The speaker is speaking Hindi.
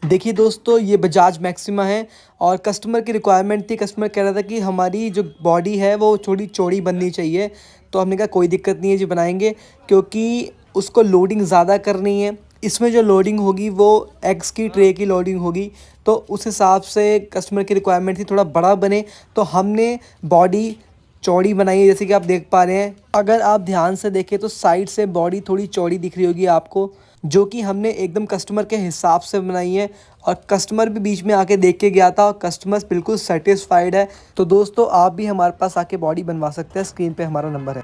देखिए दोस्तों, ये बजाज मैक्सिमा है और कस्टमर की रिक्वायरमेंट थी। कस्टमर कह रहा था कि हमारी जो बॉडी है वो थोड़ी चौड़ी बननी चाहिए। तो हमने कहा कोई दिक्कत नहीं है जी, बनाएंगे। क्योंकि उसको लोडिंग ज़्यादा करनी है। इसमें जो लोडिंग होगी वो एग्स की ट्रे की लोडिंग होगी। तो उस हिसाब से कस्टमर की रिक्वायरमेंट थी थोड़ा बड़ा बने। तो हमने बॉडी चौड़ी बनाई है, जैसे कि आप देख पा रहे हैं। अगर आप ध्यान से देखें तो साइड से बॉडी थोड़ी चौड़ी दिख रही होगी आपको, जो कि हमने एकदम कस्टमर के हिसाब से बनाई है। और कस्टमर भी बीच में आके देख के गया था और कस्टमर बिल्कुल सेटिस्फाइड है। तो दोस्तों, आप भी हमारे पास आके बॉडी बनवा सकते हैं। स्क्रीन पे हमारा नंबर है।